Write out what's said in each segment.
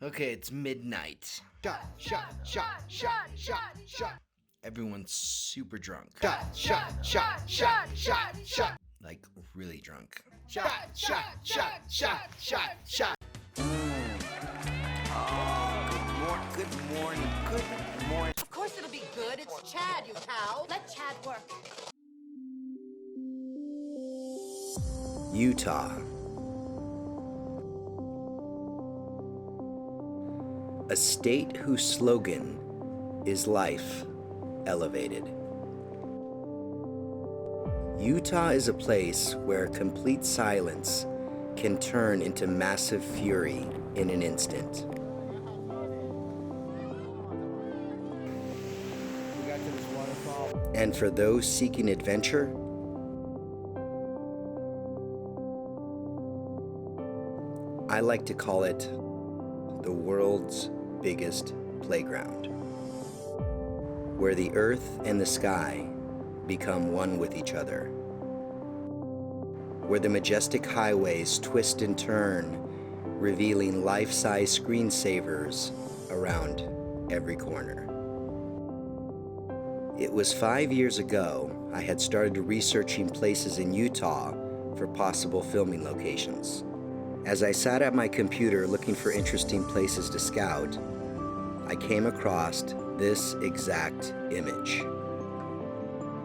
Okay, it's midnight. Shot. Everyone's super drunk. Shot. Like really drunk. Shot. Oh, good morning. Of course it'll be good. It's Chad, you cow. Let Chad work. Utah. A state whose slogan is life elevated. Utah is a place where complete silence can turn into massive fury in an instant. And for those seeking adventure, I like to call it the world's biggest playground, where the earth and the sky become one with each other, where the majestic highways twist and turn, revealing life-size screensavers around every corner. It was 5 years ago I had started researching places in Utah for possible filming locations. As I sat at my computer looking for interesting places to scout, I came across this exact image.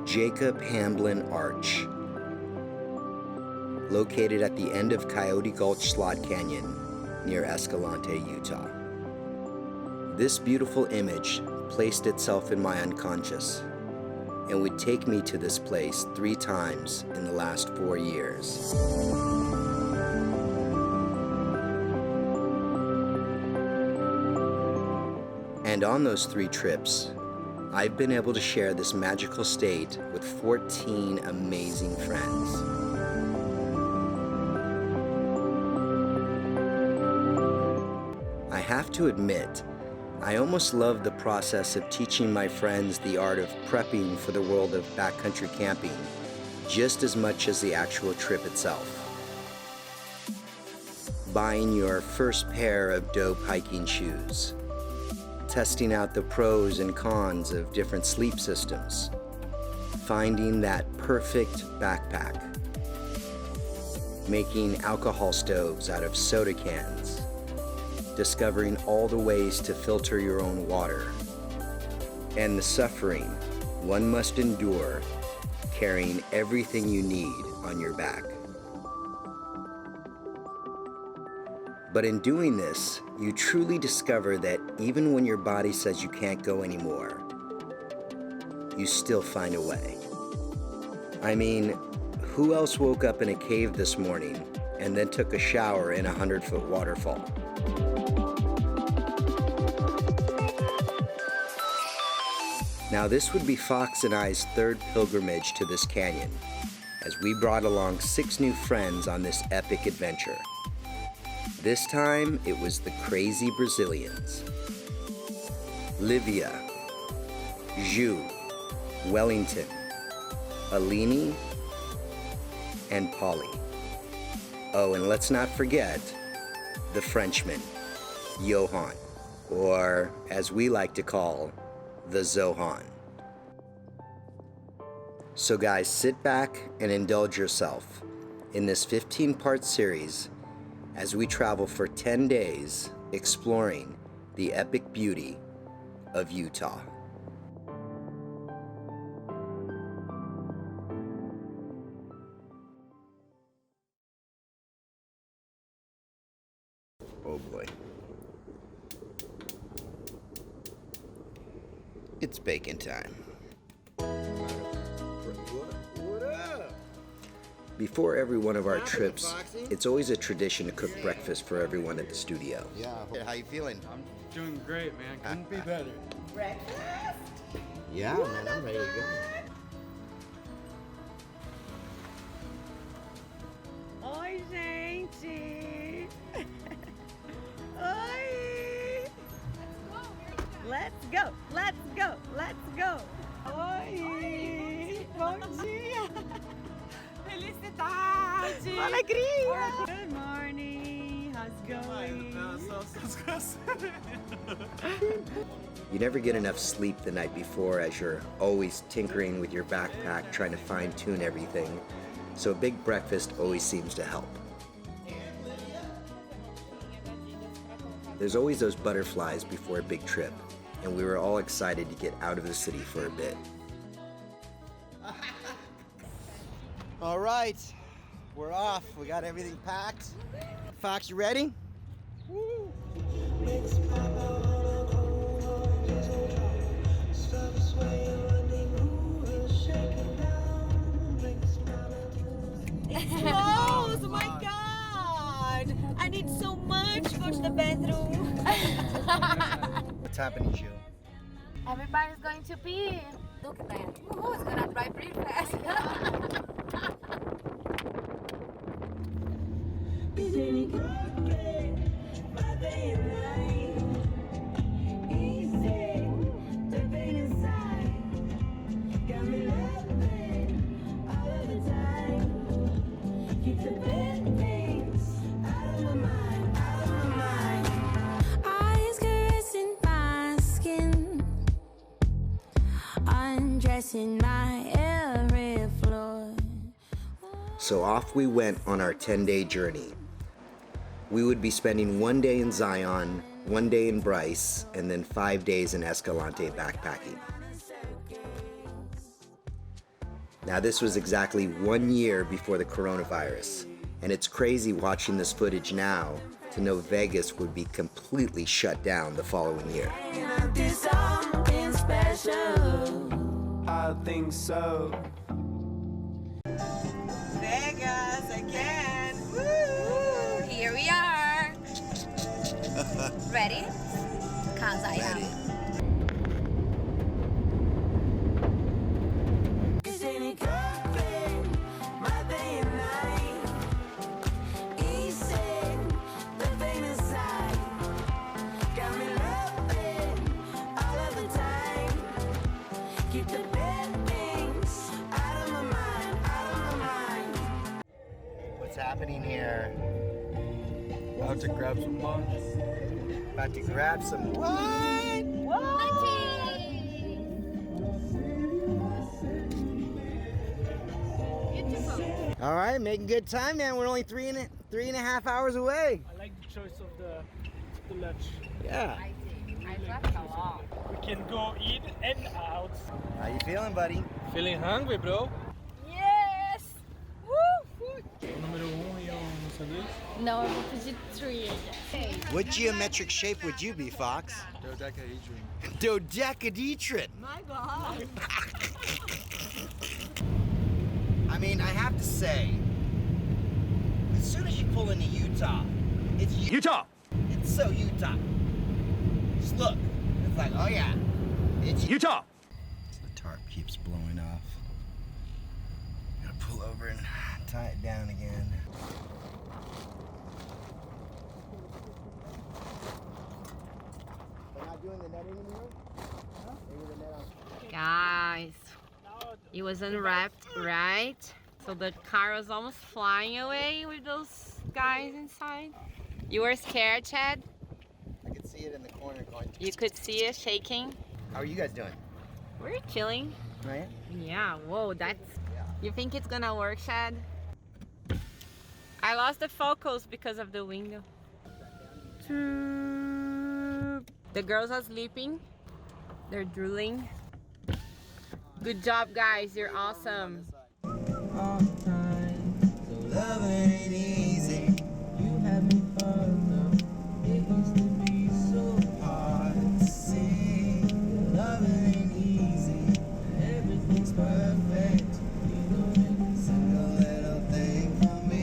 Jacob Hamblin Arch, located at the end of Coyote Gulch Slot Canyon near Escalante, Utah. This beautiful image placed itself in my unconscious and would take me to this place 3 times in the last 4 years. And on those 3 trips, I've been able to share this magical state with 14 amazing friends. I have to admit, I almost love the process of teaching my friends the art of prepping for the world of backcountry camping just as much as the actual trip itself. Buying your first pair of dope hiking shoes, testing out the pros and cons of different sleep systems, finding that perfect backpack, making alcohol stoves out of soda cans, discovering all the ways to filter your own water, and the suffering one must endure carrying everything you need on your back. But in doing this, you truly discover that even when your body says you can't go anymore, you still find a way. I mean, who else woke up in a cave this morning and then took a shower in a 100-foot waterfall? Now this would be Fox and I's 3rd pilgrimage to this canyon, as we brought along 6 new friends on this epic adventure. This time, it was the crazy Brazilians. Livia, Ju, Wellington, Alini, and Polly. Oh, and let's not forget the Frenchman, Johan, or as we like to call, the Zohan. So guys, sit back and indulge yourself in this 15-part series as we travel for 10 days exploring the epic beauty of Utah. Oh boy. It's bacon time. What up? Before every one of our trips, it's always a tradition to cook breakfast for everyone at the studio. Yeah. How you feeling? I'm doing great, man. Couldn't be better. Breakfast? Yeah, man, I'm ready to go. Oi, gente! Oi! Let's go! Let's go! Let's go! Oi! Bom dia! Felicidade! Alegria! Good morning! How's it going? You never get enough sleep the night before as you're always tinkering with your backpack trying to fine-tune everything, so a big breakfast always seems to help. There's always those butterflies before a big trip, and we were all excited to get out of the city for a bit. All right, we're off. We got everything packed. Fox, you ready? Woo. Close! Oh my god! I need so much to go to the bathroom. What's happening, Jill? Everybody's going to pee. Look at that. Ooh, it's gonna dry pretty fast. Eyes caressing my skin, undressing my every floor. So off we went on our 10-day journey. We would be spending 1 day in Zion, 1 day in Bryce, and then 5 days in Escalante backpacking. Now this was exactly 1 year before the coronavirus, and it's crazy watching this footage now to know Vegas would be completely shut down the following year. Something special. I think so. Vegas again. Woo! Here we are. Ready? Cause I am. What's happening here? About to grab some lunch. About to grab some what? All right, making good time, man. We're only three and a half hours away. I like the choice of the lunch. Yeah. I slept a lot. We can go in and out. How you feeling, buddy? Feeling hungry, bro? Yes! Woo! Número 1 e sanduíche? Não, eu vou pedir 3 again. What geometric shape would you be, Fox? Dodecahedron. Dodecahedron. My god. I mean, I have to say, as soon as you pull into Utah, it's Utah. It's so Utah. Just look. It's like, oh yeah, it's Utah. The tarp keeps blowing off. Gotta pull over and tie it down again. They're not doing the net anymore? Huh? Maybe the net on. Guys, it was unwrapped, right? So the car was almost flying away with those guys inside. You were scared, Chad? I could see it in the corner going. You could see it shaking. How are you guys doing? We're chilling. Right? Yeah, whoa, that's... Yeah. You think it's gonna work, Chad? I lost the focus because of the window. The girls are sleeping. They're drooling. Good job, guys. You're awesome. Love ain't easy. You have me fun though. It used to be so hard to see. Love ain't easy. Everything's perfect. You know every single little thing for me.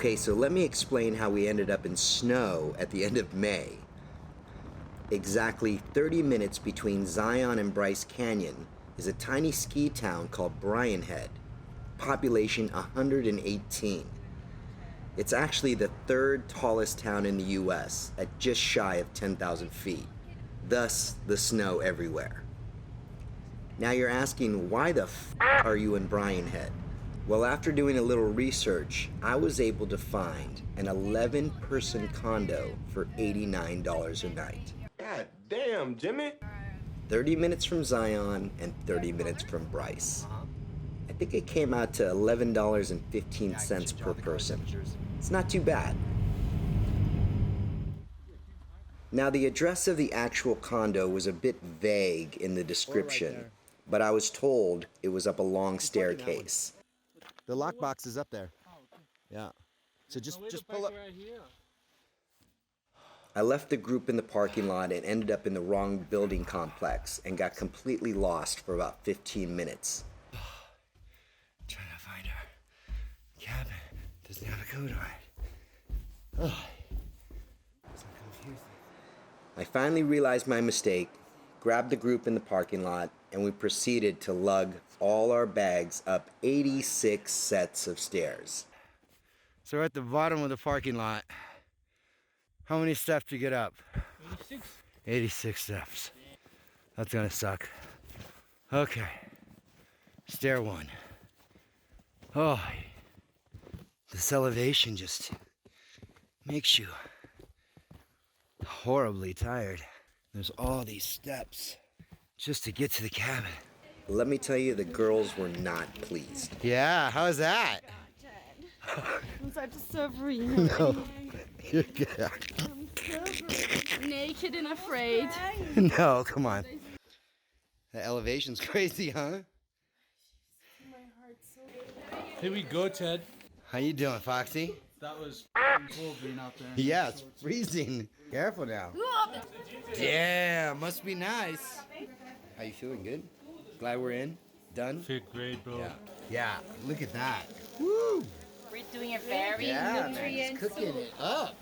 Okay, so let me explain how we ended up in snow at the end of May. Exactly 30 minutes between Zion and Bryce Canyon is a tiny ski town called Brian Head, population 118. It's actually the third tallest town in the US at just shy of 10,000 feet, thus the snow everywhere. Now you're asking, why the f are you in Brian Head? Well, after doing a little research, I was able to find an 11-person condo for $89 a night. God damn, Jimmy. 30 minutes from Zion and 30 minutes from Bryce. I think it came out to $11.15 per person. It's not too bad. Now, the address of the actual condo was a bit vague in the description, but I was told it was up a long staircase. The lockbox is up there. Yeah. So just pull up. Right here. I left the group in the parking lot and ended up in the wrong building complex and got completely lost for about 15 minutes. Trying to find our cabin. Doesn't have a code on it. Oh. So confusing. I finally realized my mistake, grabbed the group in the parking lot, and we proceeded to lug all our bags up 86 sets of stairs. So we're at the bottom of the parking lot. How many steps to get up? 86. 86 steps. That's gonna suck. Okay. Stair one. Oh, this elevation just makes you horribly tired. There's all these steps just to get to the cabin. Let me tell you, the girls were not pleased. Yeah, how's that? I'm such a suffering. No, you're good. Naked and afraid. No, come on. The elevation's crazy, huh? Here we go, Ted. How you doing, Foxy? That was cool being out there. Yeah, it's freezing. Careful now. Yeah, must be nice. How you feeling? Good? Glad we're in? Done? Feel great, bro. Yeah, look at that. Woo! We're doing a very Yeah, man, it's cooking it up.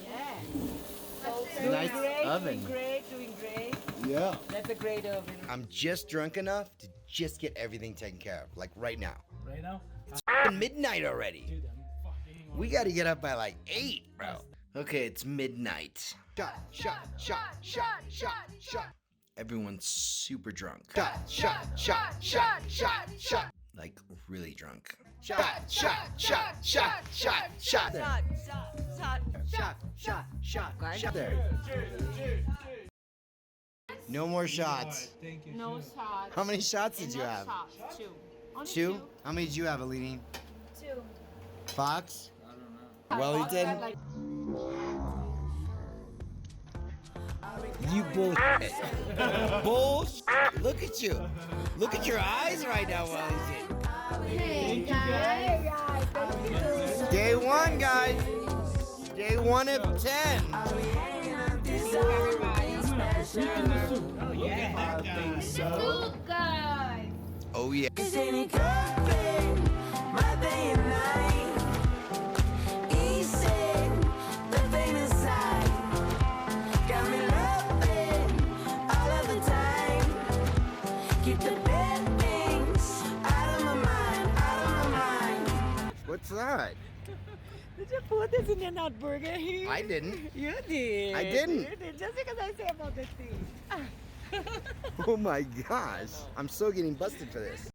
Yeah. Nice oven. Doing great. Yeah. That's a great oven. I'm just drunk enough to just get everything taken care of, like right now. Right now? It's f***ing midnight already. Dude, I'm fucking We gotta get up by like 8, bro. Okay, it's midnight. Shot. Everyone's super drunk. Shot. Like really drunk. Shot. There. No more shots. Thank you. No shots. How many shots did you have? Two. Only Two? How many did you have, Aline? Two. Fox? I don't know. Wellington? You bullshit. Bullshit. Look at you. Look at your eyes right now, Wellington. Hey guys. Day one, guys. Day 1 of 10. Good guys. Oh, yeah. What's that? Did you put this in your nut burger here? I didn't. You did. I didn't. You did. Just because I say about the thing. Oh my gosh. I'm so getting busted for this.